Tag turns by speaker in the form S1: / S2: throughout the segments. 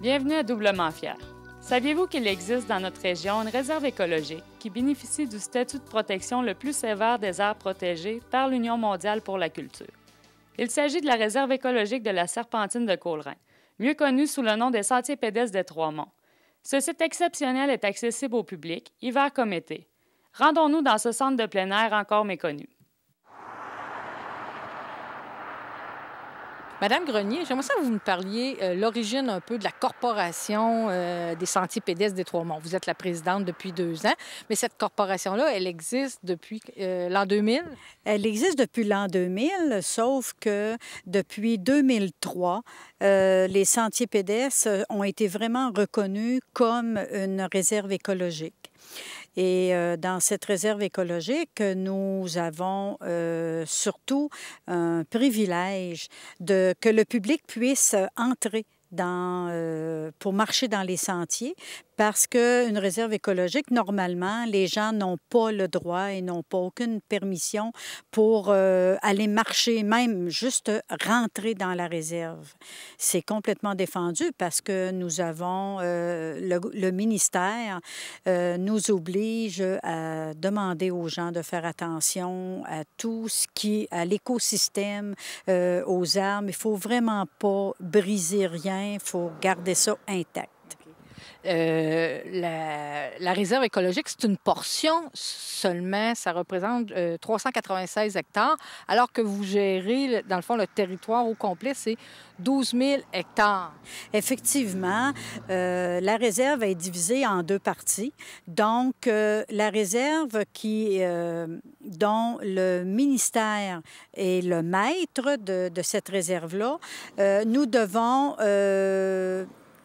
S1: Bienvenue à Doublement Fier. Saviez-vous qu'il existe dans notre région une réserve écologique qui bénéficie du statut de protection le plus sévère des aires protégées par l'Union mondiale pour la culture? Il s'agit de la réserve écologique de la Serpentine de Colerain, mieux connue sous le nom des Sentiers pédestres des Trois-Monts. Ce site exceptionnel est accessible au public, hiver comme été. Rendons-nous dans ce centre de plein air encore méconnu.
S2: Madame Grenier, j'aimerais ça que vous me parliez l'origine un peu de la corporation des Sentiers pédestres des Trois-Monts. Vous êtes la présidente depuis 2 ans, mais cette corporation-là, elle existe depuis l'an 2000?
S3: Elle existe depuis l'an 2000, sauf que depuis 2003, les sentiers pédestres ont été vraiment reconnus comme une réserve écologique. Et dans cette réserve écologique, nous avons surtout un privilège que le public puisse entrer pour marcher dans les sentiers, parce qu'une réserve écologique, normalement, les gens n'ont pas le droit et n'ont pas aucune permission pour aller marcher, même juste rentrer dans la réserve. C'est complètement défendu parce que nous avons, le ministère nous oblige à demander aux gens de faire attention à tout ce à l'écosystème, aux arbres. Il ne faut vraiment pas briser rien, il faut garder ça intact.
S2: La réserve écologique, c'est une portion seulement. Ça représente 396 hectares, alors que vous gérez, dans le fond, le territoire au complet, c'est 12 000 hectares.
S3: Effectivement, la réserve est divisée en 2 parties. Donc, la réserve dont le ministère est le maître de cette réserve-là, nous devons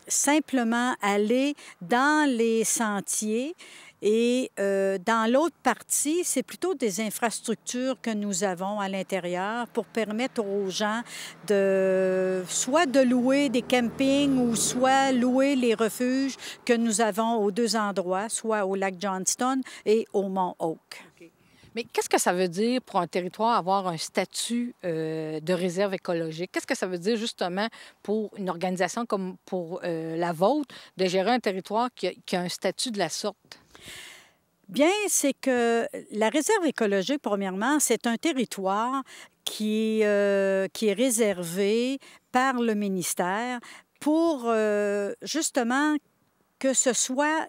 S3: simplement aller dans les sentiers et dans l'autre partie, c'est plutôt des infrastructures que nous avons à l'intérieur pour permettre aux gens soit de louer des campings ou soit louer les refuges que nous avons aux 2 endroits, soit au lac Johnston et au Mont Oak.
S2: Okay. Mais qu'est-ce que ça veut dire pour un territoire avoir un statut de réserve écologique? Qu'est-ce que ça veut dire justement pour une organisation comme pour la vôtre de gérer un territoire qui a un statut de la sorte?
S3: Bien, c'est que la réserve écologique, premièrement, c'est un territoire qui est réservé par le ministère pour justement que ce soit...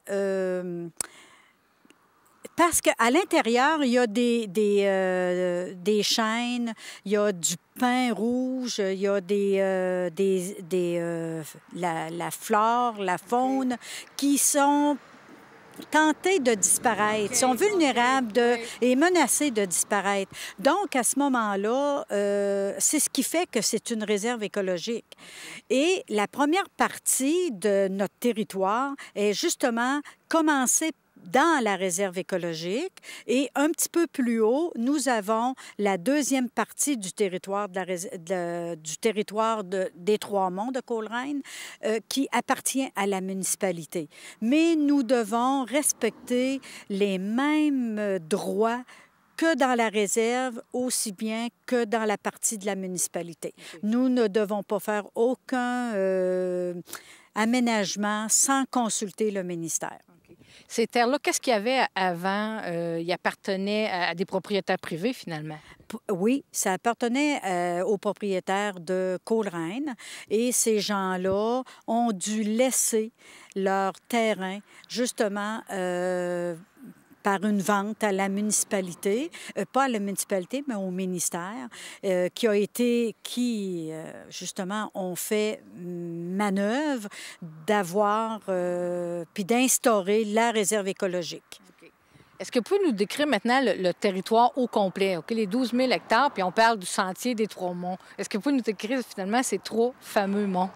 S3: parce qu'à l'intérieur, il y a des chênes, il y a du pin rouge, il y a la flore, la faune qui sont tentés de disparaître, sont vulnérables et menacés de disparaître. Donc, à ce moment-là, c'est ce qui fait que c'est une réserve écologique. Et la première partie de notre territoire est justement commencée dans la réserve écologique et un petit peu plus haut, nous avons la deuxième partie du territoire des Trois-Monts de Colerain qui appartient à la municipalité. Mais nous devons respecter les mêmes droits que dans la réserve, aussi bien que dans la partie de la municipalité. Okay. Nous ne devons pas faire aucun aménagement sans consulter le ministère.
S2: Ces terres-là, qu'est-ce qu'il y avait avant? Ils appartenaient à des propriétaires privés, finalement?
S3: Oui, ça appartenait aux propriétaires de Colerain et ces gens-là ont dû laisser leur terrain, justement, par une vente à la municipalité, pas à la municipalité, mais au ministère, qui justement, ont fait manœuvre d'avoir, puis d'instaurer la réserve écologique.
S2: Okay. Est-ce que vous pouvez nous décrire maintenant le territoire au complet, okay? Les 12 000 hectares, puis on parle du sentier des Trois-Monts. Est-ce que vous pouvez nous décrire finalement ces 3 fameux monts?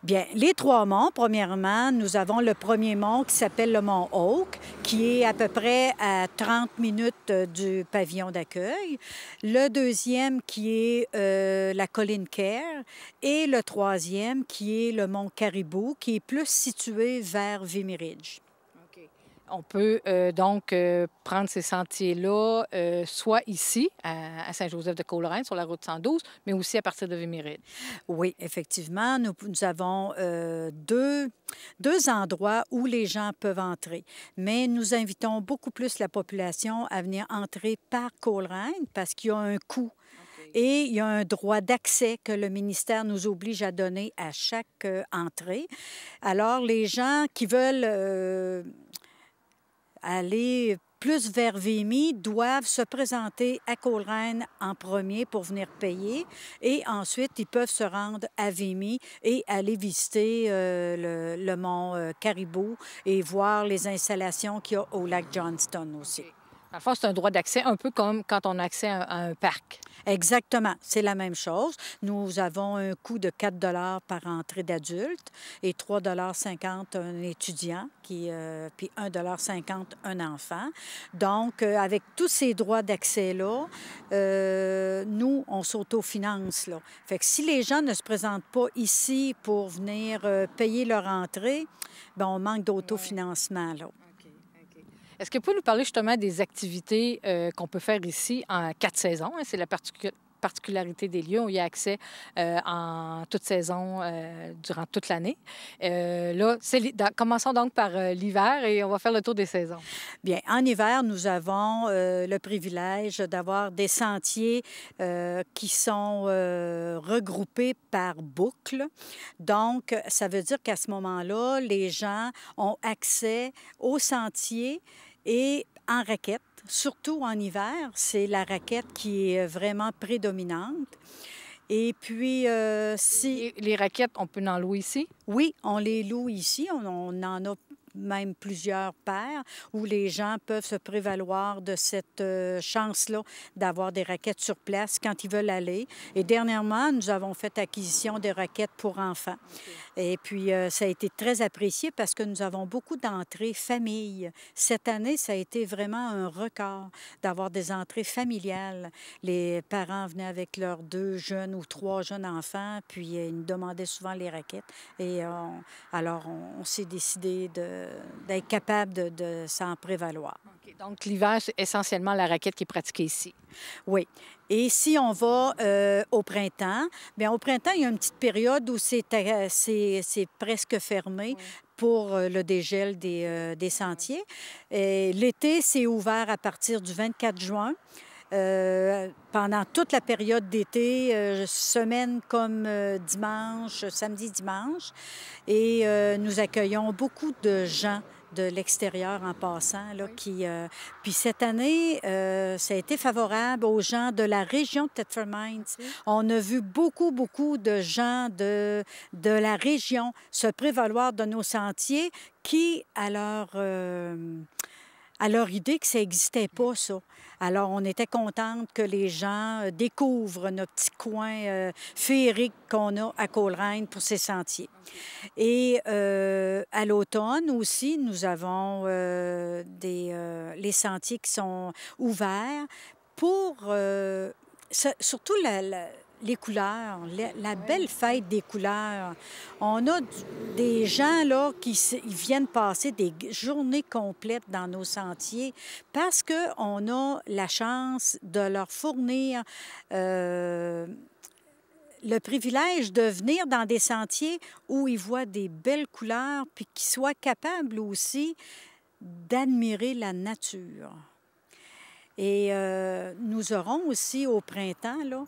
S3: Bien, les 3 monts, premièrement, nous avons le premier mont qui s'appelle le mont Oak, qui est à peu près à 30 minutes du pavillon d'accueil. Le deuxième qui est la colline Kerr et le troisième qui est le mont Caribou, qui est plus situé vers Vimy Ridge.
S2: On peut donc prendre ces sentiers-là, soit ici, à Saint-Joseph-de-Coleraine, sur la route 112, mais aussi à partir de Véméride.
S3: Oui, effectivement, nous avons deux endroits où les gens peuvent entrer. Mais nous invitons beaucoup plus la population à venir entrer par Coleraine parce qu'il y a un coût. Et il y a un droit d'accès que le ministère nous oblige à donner à chaque entrée. Alors, les gens qui veulent aller plus vers Vimy doivent se présenter à Coleraine en premier pour venir payer et ensuite ils peuvent se rendre à Vimy et aller visiter le mont Caribou et voir les installations qu'il y a au lac Johnston aussi.
S2: Dans le fond, c'est un droit d'accès un peu comme quand on a accès à un parc.
S3: Exactement, c'est la même chose. Nous avons un coût de 4 par entrée d'adulte et 3,50 un étudiant, puis 1,50 un enfant. Donc, avec tous ces droits d'accès-là, nous, on s'autofinance, là. Fait que si les gens ne se présentent pas ici pour venir payer leur entrée, bien, on manque d'autofinancement, là.
S2: Est-ce que vous pouvez nous parler justement des activités qu'on peut faire ici en 4 saisons? Hein? C'est la particularité des lieux. On y a accès en toute saison, durant toute l'année. Là, commençons donc par l'hiver et on va faire le tour des saisons.
S3: Bien, en hiver, nous avons le privilège d'avoir des sentiers qui sont regroupés par boucles. Donc, ça veut dire qu'à ce moment-là, les gens ont accès aux sentiers et en raquette. Surtout en hiver, c'est la raquette qui est vraiment prédominante. Et puis, si...
S2: Les raquettes, on peut en louer ici?
S3: Oui, on les loue ici. On en a même plusieurs paires où les gens peuvent se prévaloir de cette chance-là d'avoir des raquettes sur place quand ils veulent aller. Et dernièrement, nous avons fait acquisition de raquettes pour enfants. Et puis, ça a été très apprécié parce que nous avons beaucoup d'entrées familles. Cette année, ça a été vraiment un record d'avoir des entrées familiales. Les parents venaient avec leurs 2 jeunes ou 3 jeunes enfants, puis ils nous demandaient souvent les raquettes. Et alors, on s'est décidé d'être capable de s'en prévaloir.
S2: Okay. Donc, l'hiver, c'est essentiellement la raquette qui est pratiquée ici.
S3: Oui. Et si on va au printemps, bien au printemps, il y a une petite période où c'est presque fermé. Oui. Pour le dégel des sentiers. L'été, c'est ouvert à partir du 24 juin. Pendant toute la période d'été, semaine comme dimanche, samedi-dimanche. Et nous accueillons beaucoup de gens de l'extérieur en passant. Là, oui. Puis cette année, ça a été favorable aux gens de la région de Thetford Mines. Oui. On a vu beaucoup de gens de la région se prévaloir de nos sentiers qui, à leur idée que ça n'existait pas, ça. Alors, on était contente que les gens découvrent nos petits coins féeriques qu'on a à Coleraine pour ces sentiers. Okay. Et à l'automne aussi, nous avons les sentiers qui sont ouverts pour surtout les couleurs, la belle fête des couleurs. On a des gens là qui ils viennent passer des journées complètes dans nos sentiers parce qu'on a la chance de leur fournir le privilège de venir dans des sentiers où ils voient des belles couleurs puis qu'ils soient capables aussi d'admirer la nature. Et nous aurons aussi au printemps là,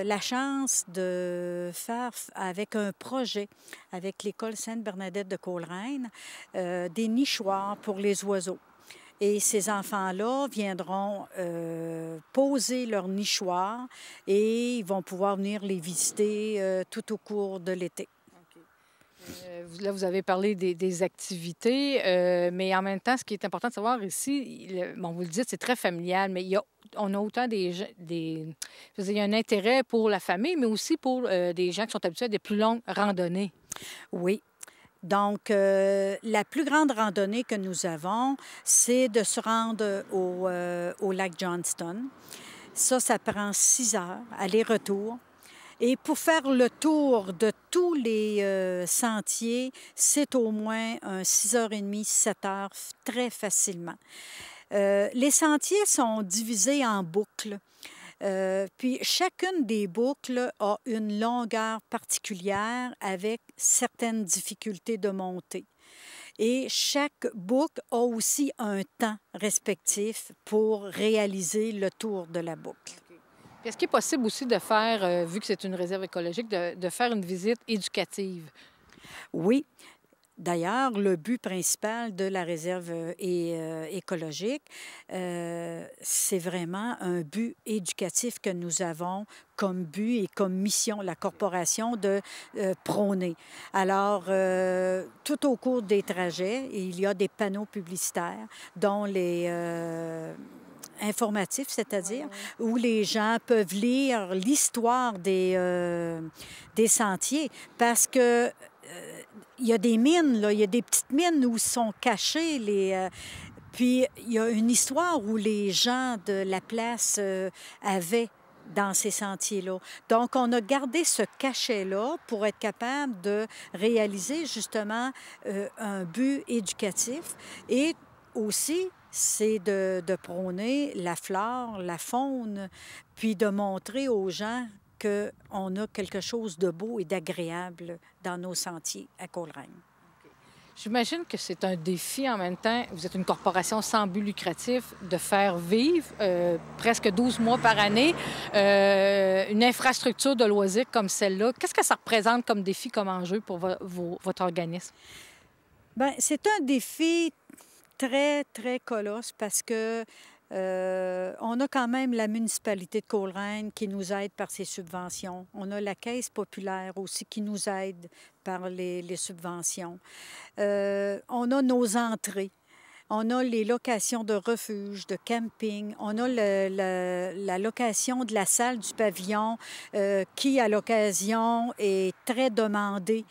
S3: la chance de faire avec un projet avec l'École Sainte-Bernadette de Coleraine des nichoirs pour les oiseaux. Et ces enfants-là viendront poser leurs nichoirs et ils vont pouvoir venir les visiter tout au cours de l'été.
S2: Là, vous avez parlé des activités, mais en même temps, ce qui est important de savoir ici, bon, vous le dites, c'est très familial, mais on a autant je veux dire, il y a un intérêt pour la famille, mais aussi pour des gens qui sont habitués à des plus longues randonnées.
S3: Oui. Donc, la plus grande randonnée que nous avons, c'est de se rendre au lac Johnston. Ça prend 6 heures, aller-retour. Et pour faire le tour de tous les sentiers, c'est au moins un 6h30, 7 heures, très facilement. Les sentiers sont divisés en boucles. Puis chacune des boucles a une longueur particulière avec certaines difficultés de montée. Et chaque boucle a aussi un temps respectif pour réaliser le tour de la boucle.
S2: Est-ce qu'il est possible aussi de faire, vu que c'est une réserve écologique, de faire une visite éducative?
S3: Oui. D'ailleurs, le but principal de la réserve écologique, c'est vraiment un but éducatif que nous avons comme but et comme mission, la corporation, de prôner. Alors, tout au cours des trajets, il y a des panneaux publicitaires, dont les informatifs, c'est-à-dire, où les gens peuvent lire l'histoire des sentiers, parce que il y a des mines, là, il y a des petites mines où sont cachés puis il y a une histoire où les gens de la place avaient dans ces sentiers-là. Donc, on a gardé ce cachet-là pour être capable de réaliser justement un but éducatif et aussi c'est de prôner la flore, la faune, puis de montrer aux gens qu'on a quelque chose de beau et d'agréable dans nos sentiers à Coleraine.
S2: J'imagine que c'est un défi en même temps. Vous êtes une corporation sans but lucratif de faire vivre presque 12 mois par année une infrastructure de loisirs comme celle-là. Qu'est-ce que ça représente comme défi, comme enjeu pour votre organisme?
S3: Bien, c'est un défi très, très colosse parce que on a quand même la municipalité de Coleraine qui nous aide par ses subventions. On a la Caisse populaire aussi qui nous aide par les subventions. On a nos entrées. On a les locations de refuge, de camping. On a la location de la salle du pavillon qui, à l'occasion, est très demandée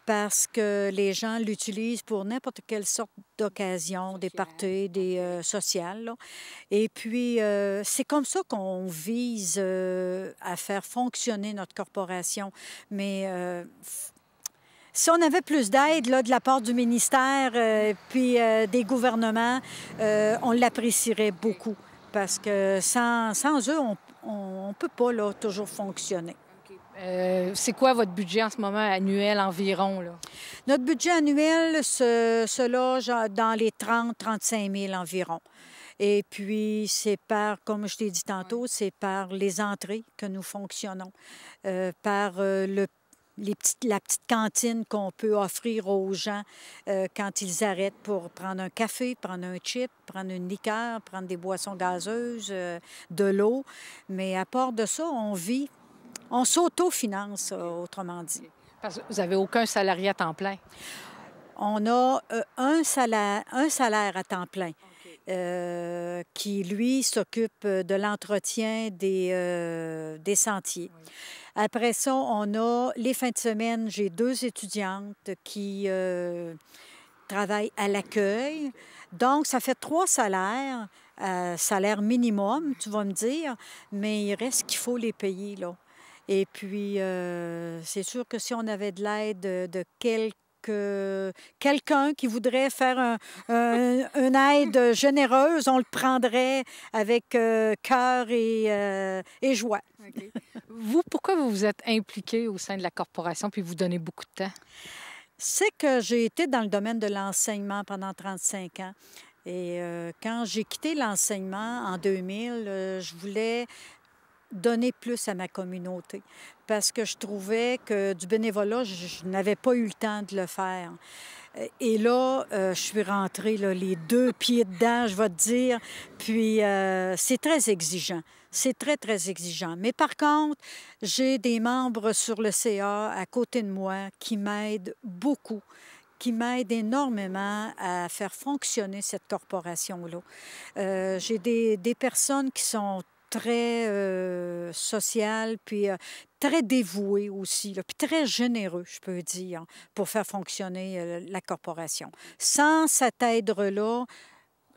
S3: parce que les gens l'utilisent pour n'importe quelle sorte d'occasion, des parties, des sociales. Là. Et puis, c'est comme ça qu'on vise à faire fonctionner notre corporation. Mais si on avait plus d'aide de la part du ministère puis des gouvernements, on l'apprécierait beaucoup. Parce que sans eux, on ne peut pas là, toujours fonctionner.
S2: C'est quoi votre budget en ce moment annuel environ? Là?
S3: Notre budget annuel se loge dans les 30-35 000 environ. Et puis, c'est comme je t'ai dit tantôt, c'est par les entrées que nous fonctionnons, par la petite cantine qu'on peut offrir aux gens quand ils arrêtent pour prendre un café, prendre un chip, prendre une liqueur, prendre des boissons gazeuses, de l'eau. Mais à part de ça, on s'autofinance, autrement dit.
S2: Parce que vous n'avez aucun salarié à temps plein?
S3: On a un salaire à temps plein qui, lui, s'occupe de l'entretien des sentiers. Oui. Après ça, on a les fins de semaine, j'ai 2 étudiantes qui travaillent à l'accueil. Donc, ça fait 3 salaires, salaire minimum, tu vas me dire, mais il reste qu'il faut les payer, là. Et puis, c'est sûr que si on avait de l'aide de quelqu'un qui voudrait faire une aide généreuse, on le prendrait avec cœur et joie.
S2: Okay. Vous, pourquoi vous vous êtes impliqué au sein de la corporation puis vous donnez beaucoup de temps?
S3: C'est que j'ai été dans le domaine de l'enseignement pendant 35 ans. Et quand j'ai quitté l'enseignement en 2000, je voulais donner plus à ma communauté parce que je trouvais que du bénévolat, je n'avais pas eu le temps de le faire. Et là, je suis rentrée là, les 2 pieds dedans, je vais te dire, puis c'est très exigeant. C'est très, très exigeant. Mais par contre, j'ai des membres sur le CA à côté de moi qui m'aident beaucoup, qui m'aident énormément à faire fonctionner cette corporation-là. J'ai des personnes qui sont très social, puis très dévoué aussi, là, puis très généreux, je peux dire, pour faire fonctionner la corporation. Sans cette aide-là, je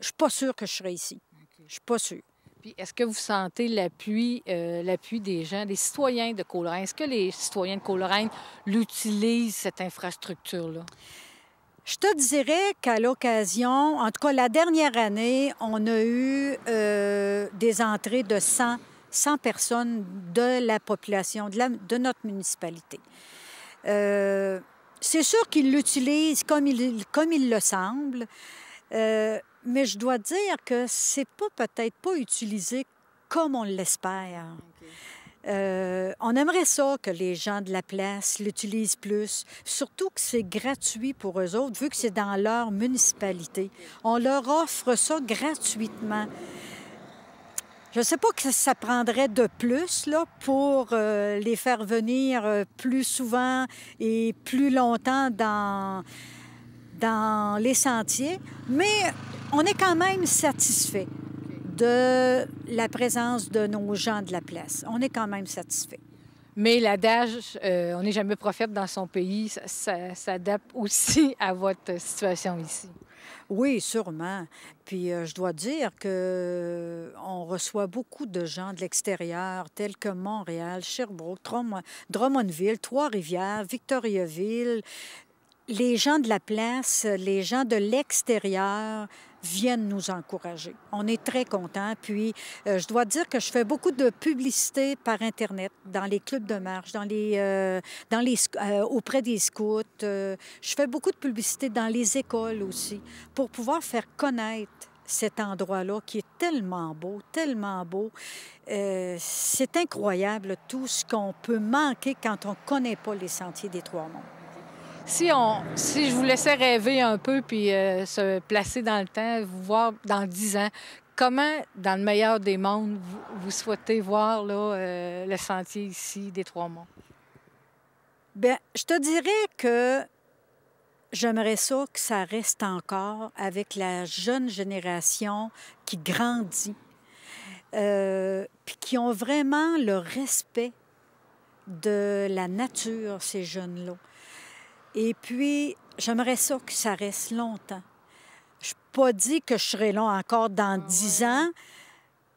S3: ne suis pas sûre que je serais ici. Okay. Je ne suis pas sûre.
S2: Puis est-ce que vous sentez l'appui des gens, des citoyens de Coleraine? Est-ce que les citoyens de Coleraine l'utilisent, cette infrastructure-là?
S3: Je te dirais qu'à l'occasion, en tout cas la dernière année, on a eu des entrées de 100 personnes de la population, de notre municipalité. C'est sûr qu'ils l'utilisent comme il le semble, mais je dois dire que c'est peut-être pas utilisé comme on l'espère. On aimerait ça que les gens de la place l'utilisent plus, surtout que c'est gratuit pour eux autres, vu que c'est dans leur municipalité. On leur offre ça gratuitement. Je ne sais pas que ça prendrait de plus là, pour les faire venir plus souvent et plus longtemps dans les sentiers, mais on est quand même satisfait de la présence de nos gens de la place. On est quand même satisfait.
S2: Mais l'adage « on n'est jamais prophète dans son pays », ça s'adapte aussi à votre situation ici.
S3: Oui, sûrement. Puis je dois dire qu'on reçoit beaucoup de gens de l'extérieur, tels que Montréal, Sherbrooke, Drummondville, Trois-Rivières, Victoriaville. Les gens de la place, les gens de l'extérieur viennent nous encourager. On est très contents. Puis, je dois dire que je fais beaucoup de publicité par Internet, dans les clubs de marche, auprès des scouts. Je fais beaucoup de publicité dans les écoles aussi, pour pouvoir faire connaître cet endroit-là qui est tellement beau, tellement beau. C'est incroyable tout ce qu'on peut manquer quand on ne connaît pas les sentiers des Trois-Monts.
S2: Si je vous laissais rêver un peu puis se placer dans le temps, vous voir dans 10 ans, comment, dans le meilleur des mondes, vous souhaitez voir là, le sentier ici des Trois-Monts?
S3: Bien, je te dirais que j'aimerais ça que ça reste encore avec la jeune génération qui grandit, puis qui ont vraiment le respect de la nature, ces jeunes-là. Et puis, j'aimerais ça que ça reste longtemps. Je n'ai pas dit que je serai là encore dans 10 ans,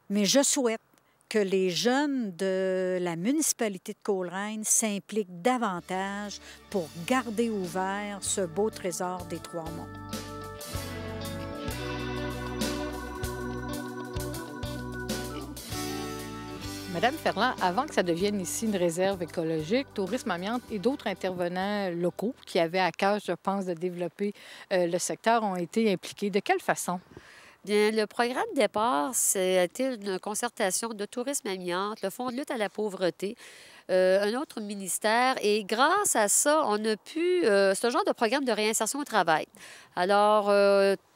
S3: mais je souhaite que les jeunes de la municipalité de Coleraine s'impliquent davantage pour garder ouvert ce beau trésor des Trois-Monts.
S2: Madame Ferland, avant que ça devienne ici une réserve écologique, Tourisme Amiante et d'autres intervenants locaux qui avaient à cœur, je pense, de développer le secteur ont été impliqués. De quelle façon?
S4: Bien, le programme de départ, c'était une concertation de Tourisme Amiante, le Fonds de lutte à la pauvreté, un autre ministère. Et grâce à ça, on a pu, ce genre de programme de réinsertion au travail. Alors,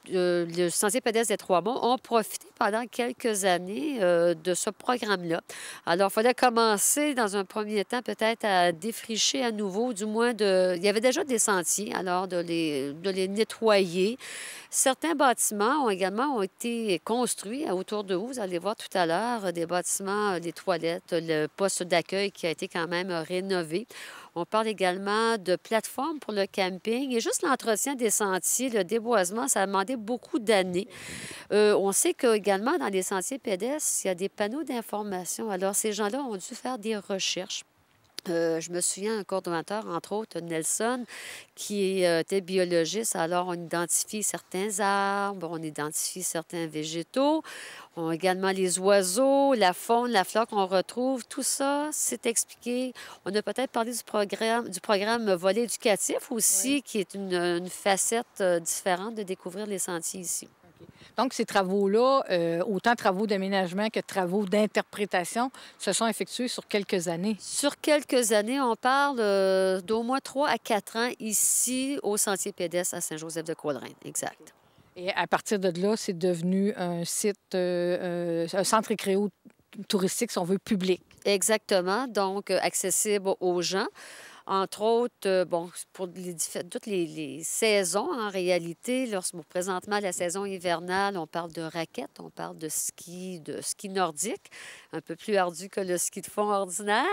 S4: le Sentier pédestre des Trois-Monts ont profité pendant quelques années de ce programme-là. Alors, il fallait commencer dans un premier temps peut-être à défricher à nouveau, du moins il y avait déjà des sentiers, alors de les nettoyer. Certains bâtiments ont également été construits autour de vous allez voir tout à l'heure, des bâtiments, des toilettes, le poste d'accueil qui a été quand même rénové. On parle également de plateformes pour le camping et juste l'entretien des sentiers, le déboisement, ça a demandé beaucoup d'années. On sait qu'également dans les sentiers pédestres, il y a des panneaux d'information. Alors, ces gens-là ont dû faire des recherches. Je me souviens, un coordonnateur, entre autres, Nelson, qui était biologiste. Alors, on identifie certains arbres, on identifie certains végétaux. On a également les oiseaux, la faune, la flore qu'on retrouve. Tout ça, c'est expliqué. On a peut-être parlé du programme volet éducatif aussi, oui, qui est une facette différente de découvrir les sentiers ici.
S2: Donc, ces travaux-là, autant travaux d'aménagement que travaux d'interprétation, se sont effectués sur quelques années.
S4: Sur quelques années, on parle d'au moins 3 à 4 ans ici au Sentier pédestre à Saint-Joseph-de-Coleraine. Exact.
S2: Et à partir de là, c'est devenu un site, un centre récréo touristique, si on veut, public.
S4: Exactement. Donc, accessible aux gens. Entre autres, bon, pour toutes les saisons, en réalité, présentement, la saison hivernale, on parle de raquettes, on parle de ski nordique, un peu plus ardu que le ski de fond ordinaire.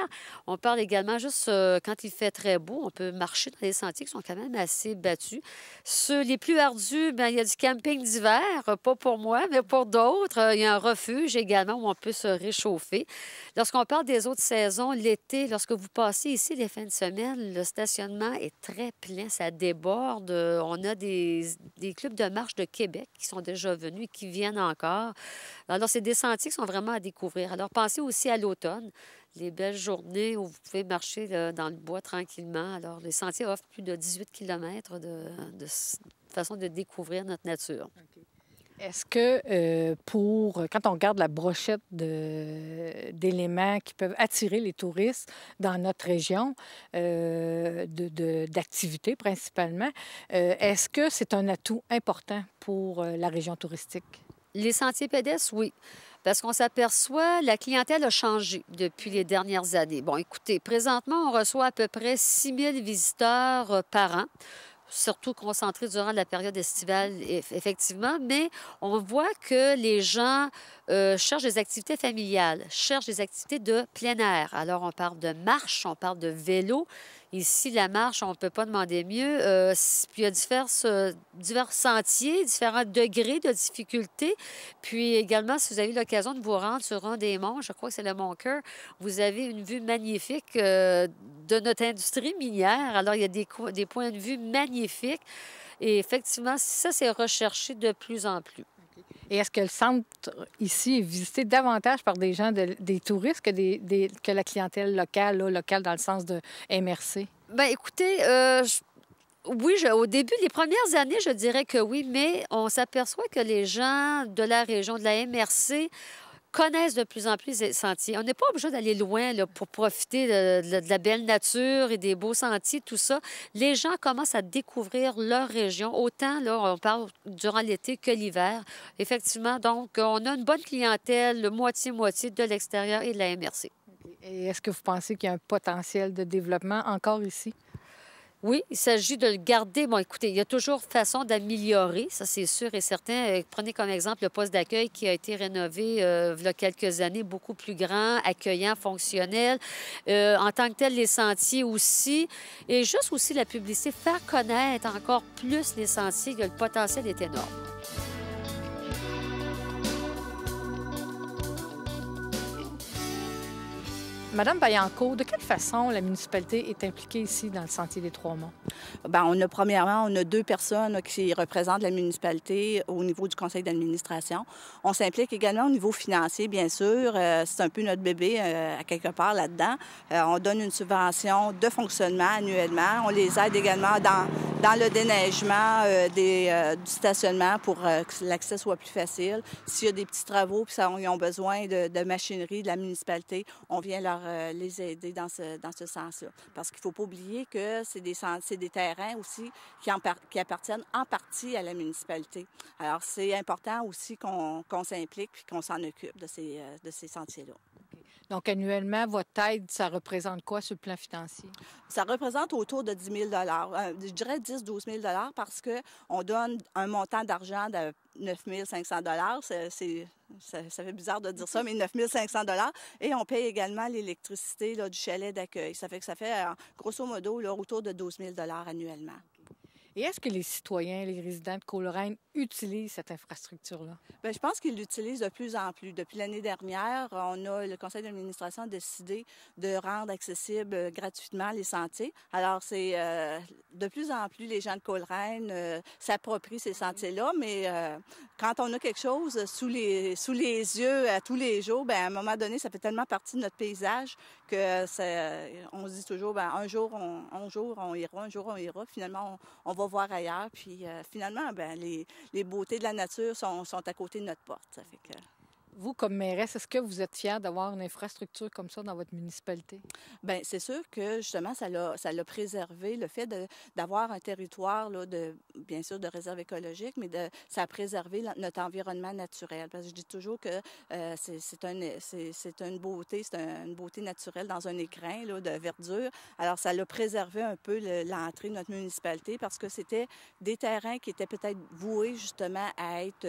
S4: On parle également juste quand il fait très beau, on peut marcher dans les sentiers qui sont quand même assez battus. Ceux les plus ardus, bien, il y a du camping d'hiver, pas pour moi, mais pour d'autres. Il y a un refuge également où on peut se réchauffer. Lorsqu'on parle des autres saisons, l'été, lorsque vous passez ici les fins de semaine, le stationnement est très plein, ça déborde. On a des clubs de marche de Québec qui sont déjà venus et qui viennent encore. Alors, c'est des sentiers qui sont vraiment à découvrir. Alors, pensez aussi à l'automne, les belles journées où vous pouvez marcher là, dans le bois tranquillement. Alors, les sentiers offrent plus de 18 km de façon de découvrir notre nature.
S2: OK. Est-ce que quand on regarde la brochette d'éléments qui peuvent attirer les touristes dans notre région, d'activités principalement, est-ce que c'est un atout important pour la région touristique?
S4: Les sentiers pédestres, oui. Parce qu'on s'aperçoit, la clientèle a changé depuis les dernières années. Bon, écoutez, présentement, on reçoit à peu près 6 000 visiteurs par an, surtout concentrés durant la période estivale, effectivement, mais on voit que les gens cherchent des activités familiales, cherchent des activités de plein air. Alors, on parle de marche, on parle de vélo. Ici, la marche, on ne peut pas demander mieux. Puis il y a divers sentiers, différents degrés de difficulté. Puis également, si vous avez l'occasion de vous rendre sur un des monts, je crois que c'est le Mont Cœur, vous avez une vue magnifique de notre industrie minière. Alors, il y a des points de vue magnifiques. Et effectivement, ça, c'est recherché de plus en plus.
S2: Et est-ce que le centre ici est visité davantage par des gens, des touristes, que la clientèle locale, là, locale dans le sens de MRC?
S4: Bien, écoutez, oui, au début, les premières années, je dirais que oui, mais on s'aperçoit que les gens de la région, de la MRC, connaissent de plus en plus les sentiers. On n'est pas obligé d'aller loin là, pour profiter de la belle nature et des beaux sentiers, tout ça. Les gens commencent à découvrir leur région, autant, là, on parle durant l'été que l'hiver. Effectivement, donc, on a une bonne clientèle, moitié-moitié de l'extérieur et de la MRC.
S2: Et est-ce que vous pensez qu'il y a un potentiel de développement encore ici?
S4: Oui, il s'agit de le garder. Bon, écoutez, il y a toujours façon d'améliorer, ça c'est sûr et certain. Prenez comme exemple le poste d'accueil qui a été rénové il y a quelques années, beaucoup plus grand, accueillant, fonctionnel. En tant que tel, les sentiers aussi. Et juste aussi la publicité, faire connaître encore plus les sentiers, le potentiel est énorme.
S2: Madame Vaillancourt, de quelle façon la municipalité est impliquée ici dans le Sentier des Trois-Monts?
S5: Bien, premièrement, on a 2 personnes là, qui représentent la municipalité au niveau du conseil d'administration. On s'implique également au niveau financier, bien sûr. C'est un peu notre bébé à quelque part là-dedans. On donne une subvention de fonctionnement annuellement. On les aide également dans le déneigement du stationnement pour que l'accès soit plus facile. S'il y a des petits travaux puis ils ont besoin de machinerie de la municipalité, on vient les aider dans ce sens-là. Parce qu'il ne faut pas oublier que c'est des terrains aussi qui appartiennent en partie à la municipalité. Alors, c'est important aussi qu'on s'implique et qu'on s'en occupe de ces sentiers-là.
S2: Donc, annuellement, votre aide, ça représente quoi sur le plan financier? Ça
S5: représente autour de 10 000 je dirais 10-12 000 parce qu'on donne un montant d'argent de 9 500 ça fait bizarre de dire ça, mais 9 500 et on paye également l'électricité du chalet d'accueil. Ça fait grosso modo, là, autour de 12 000 annuellement.
S2: Et est-ce que les citoyens, les résidents de Coleraine utilisent cette infrastructure-là?
S5: Bien, je pense qu'ils l'utilisent de plus en plus. Depuis l'année dernière, le conseil d'administration a décidé de rendre accessibles gratuitement les sentiers. Alors, c'est de plus en plus les gens de Coleraine s'approprient ces sentiers-là, mais quand on a quelque chose sous les yeux à tous les jours, bien, à un moment donné, ça fait tellement partie de notre paysage que on se dit toujours, bien, un jour on ira. Finalement, on va voir ailleurs. Puis finalement, bien, les beautés de la nature sont à côté de notre porte. Ça fait que...
S2: Vous, comme mairesse, est-ce que vous êtes fière d'avoir une infrastructure comme ça dans votre municipalité?
S5: Bien, c'est sûr que justement, ça l'a préservé, le fait d'avoir un territoire, là, bien sûr, de réserve écologique, mais ça a préservé notre environnement naturel. Parce que je dis toujours que c'est une beauté, une beauté naturelle dans un écrin là, de verdure. Alors, ça l'a préservé un peu l'entrée de notre municipalité parce que c'était des terrains qui étaient peut-être voués justement à être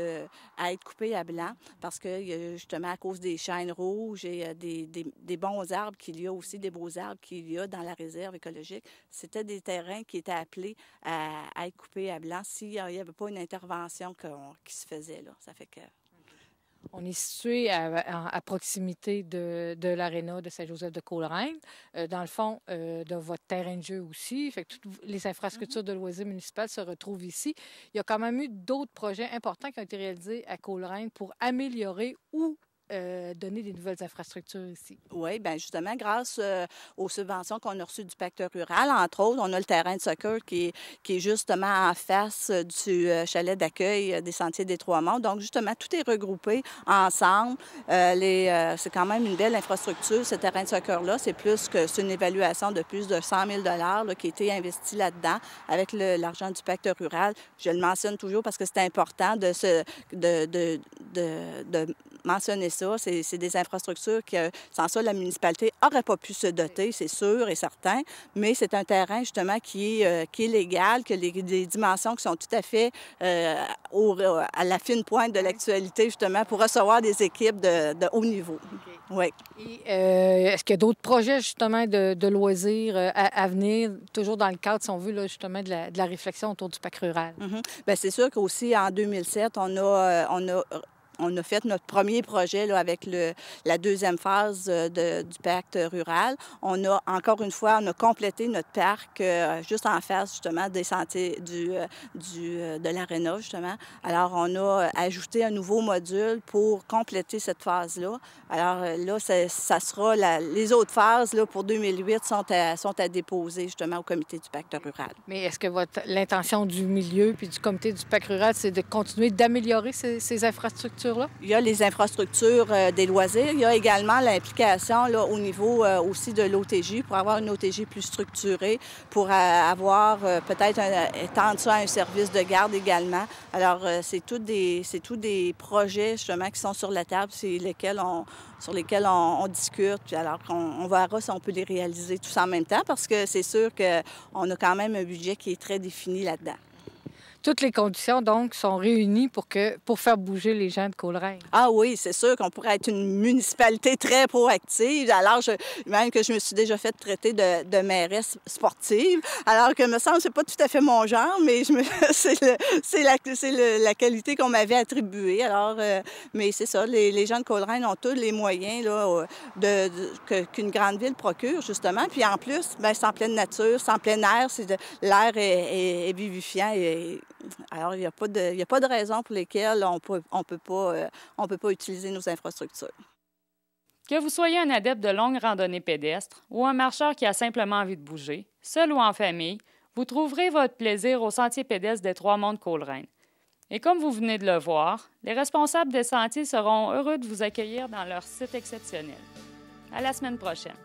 S5: coupés à blanc parce que justement à cause des chênes rouges et des bons arbres qu'il y a aussi, des beaux arbres qu'il y a dans la réserve écologique. C'était des terrains qui étaient appelés à être coupés à blanc s'il n'y avait pas une intervention qui se faisait. Là. Ça fait que...
S2: On est situé à proximité de l'aréna de Saint-Joseph-de-Coleraine, dans le fond de votre terrain de jeu aussi. Fait que toutes les infrastructures de loisirs municipales se retrouvent ici. Il y a quand même eu d'autres projets importants qui ont été réalisés à Coleraine pour améliorer ou donner des nouvelles infrastructures ici.
S5: Oui, bien justement, grâce aux subventions qu'on a reçues du pacte rural, entre autres, on a le terrain de soccer qui est justement en face du chalet d'accueil des Sentiers des Trois-Monts. Donc, justement, tout est regroupé ensemble. C'est quand même une belle infrastructure, ce terrain de soccer-là. C'est une évaluation de plus de 100 000 là, qui a été investi là-dedans avec l'argent du pacte rural. Je le mentionne toujours parce que c'est important de mentionner ça. C'est des infrastructures que, sans ça, la municipalité n'aurait pas pu se doter, c'est sûr et certain, mais c'est un terrain, justement, qui est légal, que des dimensions qui sont tout à fait à la fine pointe de l'actualité, justement, pour recevoir des équipes de haut niveau.
S2: Okay.
S5: Oui.
S2: Et est-ce qu'il y a d'autres projets, justement, de loisirs à venir, toujours dans le cadre, si on veut, là, justement, de la réflexion autour du pacte rural?
S5: Mm-hmm. Bien, c'est sûr qu'aussi, en 2007, on a fait notre premier projet là, avec la deuxième phase du pacte rural. Encore une fois, on a complété notre parc juste en face, justement, des sentiers de l'aréna, justement. Alors, on a ajouté un nouveau module pour compléter cette phase-là. Alors là, ça sera les autres phases là, pour 2008 sont à déposer, justement, au comité du pacte rural.
S2: Mais est-ce que l'intention du milieu puis du comité du pacte rural, c'est de continuer d'améliorer ces infrastructures?
S5: Il y a les infrastructures des loisirs. Il y a également l'implication là, au niveau aussi de l'OTJ pour avoir une OTJ plus structurée, pour avoir peut-être étendre ça à un service de garde également. Alors, c'est tous des projets justement qui sont sur la table, sur lesquels on discute. Puis alors, on verra si on peut les réaliser tous en même temps parce que c'est sûr qu'on a quand même un budget qui est très défini là-dedans.
S2: Toutes les conditions, donc, sont réunies pour faire bouger les gens de Coleraine.
S5: Ah oui, c'est sûr qu'on pourrait être une municipalité très proactive. Alors, même que je me suis déjà fait traiter de mairesse sportive, alors que, me semble, c'est pas tout à fait mon genre, mais c'est la qualité qu'on m'avait attribuée. Alors, mais c'est ça, les gens de Coleraine ont tous les moyens là, qu'une grande ville procure, justement. Puis en plus, bien, c'est en pleine nature, c'est en plein air, l'air est vivifiant alors, il n'y a pas de raison pour lesquelles on peut pas utiliser nos infrastructures.
S1: Que vous soyez un adepte de longues randonnées pédestres ou un marcheur qui a simplement envie de bouger, seul ou en famille, vous trouverez votre plaisir au sentier pédestre des Trois-Monts de Coleraine. Et comme vous venez de le voir, les responsables des sentiers seront heureux de vous accueillir dans leur site exceptionnel. À la semaine prochaine.